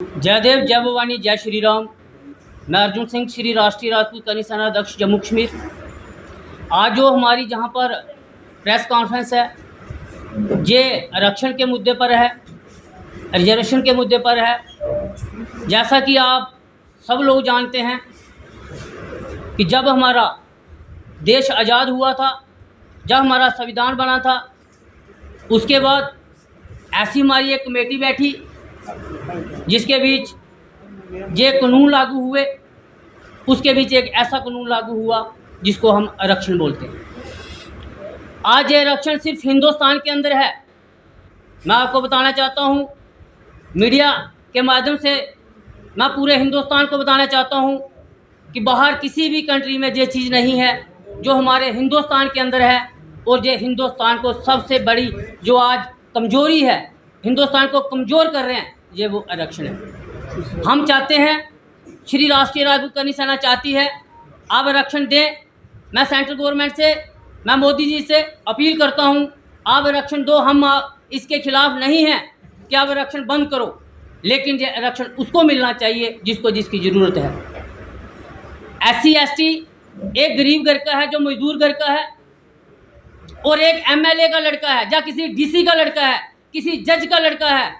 जयदेव, जय भवानी, जय श्री राम। मैं अर्जुन सिंह, श्री राष्ट्रीय राजपूत करनी सेना अध्यक्ष जम्मू कश्मीर। आज जो हमारी जहां पर प्रेस कॉन्फ्रेंस है, ये आरक्षण के मुद्दे पर है, रिजर्वेशन के मुद्दे पर है। जैसा कि आप सब लोग जानते हैं कि जब हमारा देश आज़ाद हुआ था, जब हमारा संविधान बना था, उसके बाद ऐसी हमारी एक कमेटी बैठी जिसके बीच ये कानून लागू हुए। उसके बीच एक ऐसा कानून लागू हुआ जिसको हम आरक्षण बोलते हैं। आज ये आरक्षण सिर्फ हिंदुस्तान के अंदर है। मैं आपको बताना चाहता हूँ, मीडिया के माध्यम से मैं पूरे हिंदुस्तान को बताना चाहता हूँ कि बाहर किसी भी कंट्री में ये चीज़ नहीं है जो हमारे हिंदुस्तान के अंदर है। और ये हिंदुस्तान को सबसे बड़ी जो आज कमज़ोरी है, हिंदुस्तान को कमज़ोर कर रहे हैं, ये वो आरक्षण है। हम चाहते हैं, श्री राष्ट्रीय राजपूत करनी सेना चाहती है, आप आरक्षण दें। मैं सेंट्रल गवर्नमेंट से, मैं मोदी जी से अपील करता हूँ, आप आरक्षण दो। हम इसके खिलाफ़ नहीं हैं कि आप आरक्षण बंद करो, लेकिन ये आरक्षण उसको मिलना चाहिए जिसको जिसकी ज़रूरत है। SC ST एक गरीब घर का है जो मजदूर घर का है, और एक MLA का लड़का है या किसी DC का लड़का है, किसी जज का लड़का है,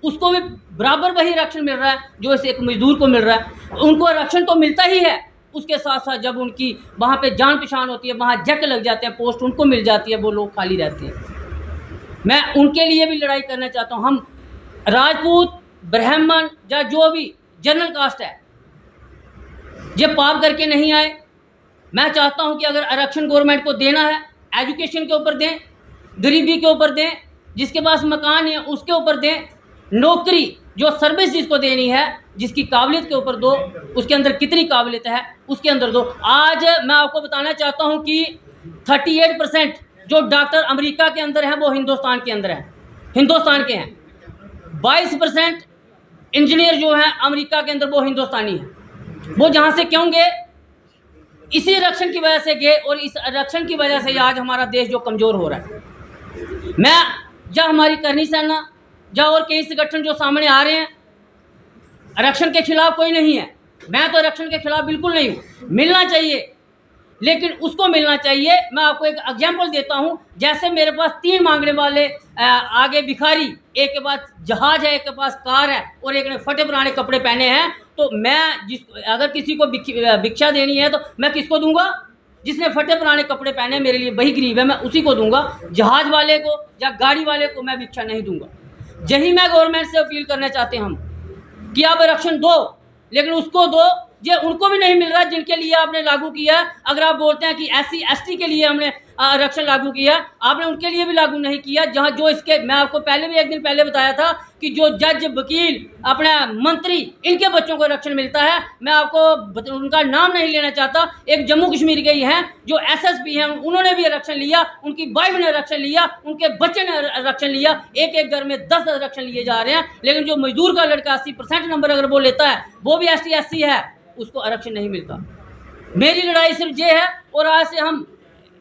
उसको भी बराबर वही आरक्षण मिल रहा है जो इसे एक मजदूर को मिल रहा है। उनको आरक्षण तो मिलता ही है, उसके साथ साथ जब उनकी वहाँ पे जान पहचान होती है, वहाँ जक लग जाते हैं, पोस्ट उनको मिल जाती है, वो लोग खाली रहते हैं। मैं उनके लिए भी लड़ाई करना चाहता हूँ। हम राजपूत, ब्राह्मण या जो भी जनरल कास्ट है, ये पाप करके नहीं आए। मैं चाहता हूँ कि अगर आरक्षण गवर्नमेंट को देना है, एजुकेशन के ऊपर दें, गरीबी के ऊपर दें, जिसके पास मकान है उसके ऊपर दें, नौकरी जो सर्विस जिसको देनी है, जिसकी काबिलियत के ऊपर दो, उसके अंदर कितनी काबिलियत है उसके अंदर दो। आज मैं आपको बताना चाहता हूं कि 38% जो डॉक्टर अमेरिका के अंदर हैं वो हिंदुस्तान के अंदर हैं, हिंदुस्तान के हैं। 22% इंजीनियर जो हैं अमेरिका के अंदर वो हिंदुस्तानी हैं। वो जहाँ से क्यों गए? इसी आरक्षण की वजह से गए, और इस आरक्षण की वजह से आज हमारा देश जो कमज़ोर हो रहा है। मैं जब हमारी करनी सेना या और कई संगठन जो सामने आ रहे हैं, आरक्षण के खिलाफ कोई नहीं है। मैं तो आरक्षण के खिलाफ बिल्कुल नहीं हूँ, मिलना चाहिए, लेकिन उसको मिलना चाहिए। मैं आपको एक एग्जांपल देता हूँ। जैसे मेरे पास 3 मांगने वाले आगे भिखारी, एक के पास जहाज है, एक के पास कार है, और एक ने फटे पुराने कपड़े पहने हैं, तो मैं अगर किसी को भिक्षा देनी है तो मैं किसको दूंगा? जिसने फटे पुराने कपड़े पहने, मेरे लिए वही गरीब है, मैं उसी को दूंगा। जहाज वाले को या गाड़ी वाले को मैं भिक्षा नहीं दूंगा। यही मैं गवर्नमेंट से अपील करना चाहते हैं हम कि आप आरक्षण दो, लेकिन उसको दो जो उनको भी नहीं मिल रहा जिनके लिए आपने लागू किया। अगर आप बोलते हैं कि SC ST के लिए हमने आरक्षण लागू किया, आपने उनके लिए भी लागू नहीं किया। जहां जो इसके, मैं आपको पहले भी एक दिन पहले बताया था कि जो जज, वकील, अपने मंत्री, इनके बच्चों को आरक्षण मिलता है। मैं आपको उनका नाम नहीं लेना चाहता। एक जम्मू कश्मीर के ही हैं जो SSP हैं, उन्होंने भी आरक्षण लिया, उनकी वाइफ ने आरक्षण लिया, उनके बच्चे ने आरक्षण लिया। एक एक घर में 10 आरक्षण लिए जा रहे हैं, लेकिन जो मजदूर का लड़का 80% नंबर अगर वो लेता है, वो भी ST SC है, उसको आरक्षण नहीं मिलता। मेरी लड़ाई सिर्फ ये है, और आज से हम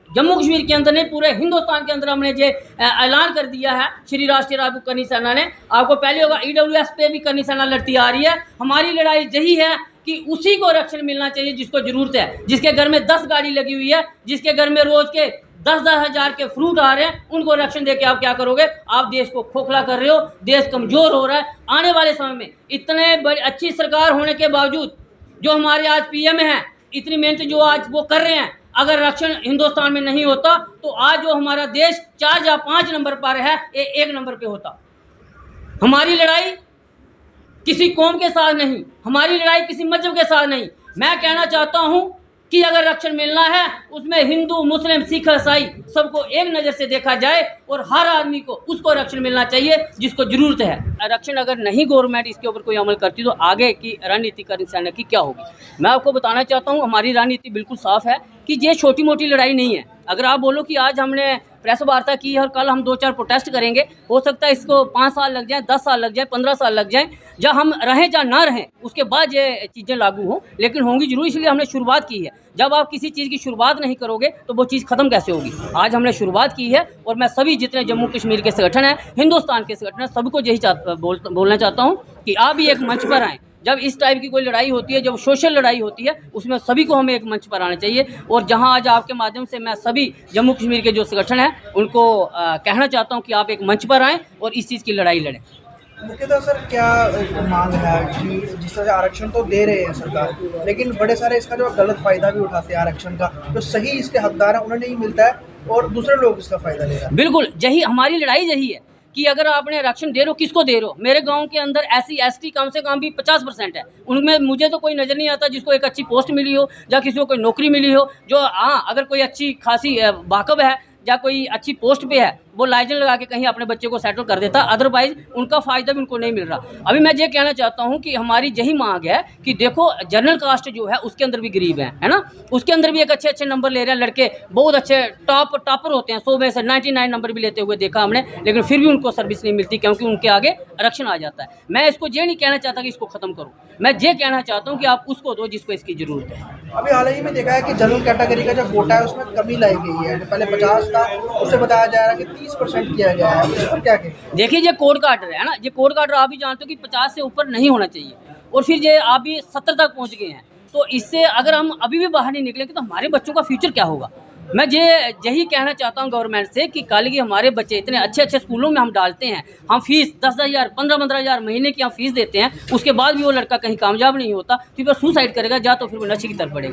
जम्मू कश्मीर के अंदर नहीं, पूरे हिंदुस्तान के अंदर हमने ये ऐलान कर दिया है, श्री राष्ट्रीय राजपूत करनी सेना ने। आपको पहले होगा, EWS पे भी करनी सेना लड़ती आ रही है। हमारी लड़ाई यही है कि उसी को आरक्षण मिलना चाहिए जिसको ज़रूरत है, जिसके घर में 10 गाड़ी लगी हुई है, जिसके घर में रोज़ के 10-10 हज़ार के फ्रूट आ रहे हैं, उनको आरक्षण दे के आप क्या करोगे? आप देश को खोखला कर रहे हो, देश कमज़ोर हो रहा है। आने वाले समय में इतने बड़ी अच्छी सरकार होने के बावजूद जो हमारे आज PM हैं, इतनी मेहनत जो आज वो कर रहे हैं, अगर आरक्षण हिंदुस्तान में नहीं होता तो आज जो हमारा देश 4 या 5 नंबर पर है, 1 नंबर पे होता। हमारी लड़ाई किसी कौम के साथ नहीं, हमारी लड़ाई किसी मजहब के साथ नहीं। मैं कहना चाहता हूं कि अगर आरक्षण मिलना है, उसमें हिंदू, मुस्लिम, सिख, ईसाई सबको एक नज़र से देखा जाए, और हर आदमी को उसको आरक्षण मिलना चाहिए जिसको ज़रूरत है। आरक्षण अगर नहीं गवर्नमेंट इसके ऊपर कोई अमल करती तो आगे की रणनीति करनी सेना की क्या होगी? मैं आपको बताना चाहता हूँ, हमारी रणनीति बिल्कुल साफ़ है। कि ये छोटी मोटी लड़ाई नहीं है। अगर आप बोलो कि आज हमने प्रेस वार्ता की है और कल हम 2-4 प्रोटेस्ट करेंगे, हो सकता है इसको 5 साल लग जाएँ, 10 साल लग जाए, 15 साल लग जाएँ, जहाँ हम रहें या ना रहें उसके बाद ये चीज़ें लागू हों, लेकिन होंगी ज़रूर। इसलिए हमने शुरुआत की है। जब आप किसी चीज़ की शुरुआत नहीं करोगे तो वो चीज़ ख़त्म कैसे होगी। आज हमने शुरुआत की है और मैं सभी जितने जम्मू कश्मीर के संगठन हैं, हिंदुस्तान के संगठन हैं, सबको यही बोलना चाहता हूँ कि आप भी एक मंच पर आएँ। जब इस टाइप की कोई लड़ाई होती है, जब सोशल लड़ाई होती है, उसमें सभी को हमें एक मंच पर आना चाहिए। और जहां आज आपके माध्यम से मैं सभी जम्मू कश्मीर के जो संगठन हैं उनको कहना चाहता हूं कि आप एक मंच पर आएँ और इस चीज़ की लड़ाई लड़ें। मुख्यतः सर क्या मांग है कि जिस तरह से आरक्षण तो दे रहे हैं सरकार, लेकिन बड़े सारे इसका जो गलत फ़ायदा भी उठाते हैं आरक्षण का, जो सही इसके हकदार हैं उन्हें नहीं मिलता है और दूसरे लोग इसका फ़ायदा ले रहे हैं। बिल्कुल, यही हमारी लड़ाई यही है कि अगर आपने आरक्षण दे रहे हो, किसको दे रहे हो। मेरे गांव के अंदर SC ST कम से कम भी 50% है। उनमें मुझे तो कोई नज़र नहीं आता जिसको एक अच्छी पोस्ट मिली हो या किसी को कोई नौकरी मिली हो। जो हाँ, अगर कोई अच्छी खासी वाकब है या कोई अच्छी पोस्ट पे है, वो लाइजन लगा के कहीं अपने बच्चे को सेटल कर देता, अदरवाइज उनका फ़ायदा भी उनको नहीं मिल रहा। अभी मैं ये कहना चाहता हूँ कि हमारी यही मांग है कि देखो, जनरल कास्ट जो है उसके अंदर भी गरीब हैं, है ना। उसके अंदर भी एक अच्छे नंबर ले रहे हैं लड़के, बहुत अच्छे टॉपर होते हैं, 100 में से 99 नंबर भी लेते हुए देखा हमने, लेकिन फिर भी उनको सर्विस नहीं मिलती क्योंकि उनके आगे आरक्षण आ जाता है। मैं इसको ये नहीं कहना चाहता कि इसको ख़त्म करो, मैं ये कहना चाहता हूँ कि आप उसको दो जिसको इसकी ज़रूरत है। अभी हाल ही में देखा है कि जनरल कैटेगरी का जो कोटा है उसमें कमी लाई गई है, जो पहले 50 था उससे बताया जा रहा है कि 30% किया गया है। इस पर क्या कहें? देखिए, ये कोड का आर्डर है ना, ये कोड का आर्डर आप भी जानते हो कि 50 से ऊपर नहीं होना चाहिए और फिर ये आप भी 70 तक पहुंच गए हैं। तो इससे अगर हम अभी भी बाहर नहीं निकलेंगे तो हमारे बच्चों का फ्यूचर क्या होगा। मैं यही कहना चाहता हूं गवर्नमेंट से कि कल की हमारे बच्चे इतने अच्छे स्कूलों में हम डालते हैं, हम फीस 10,000 15,000 महीने की हम फीस देते हैं, उसके बाद भी वो लड़का कहीं कामयाब नहीं होता, तो फिर सुसाइड करेगा या तो फिर वो नशे की तरफ बढ़ेगा।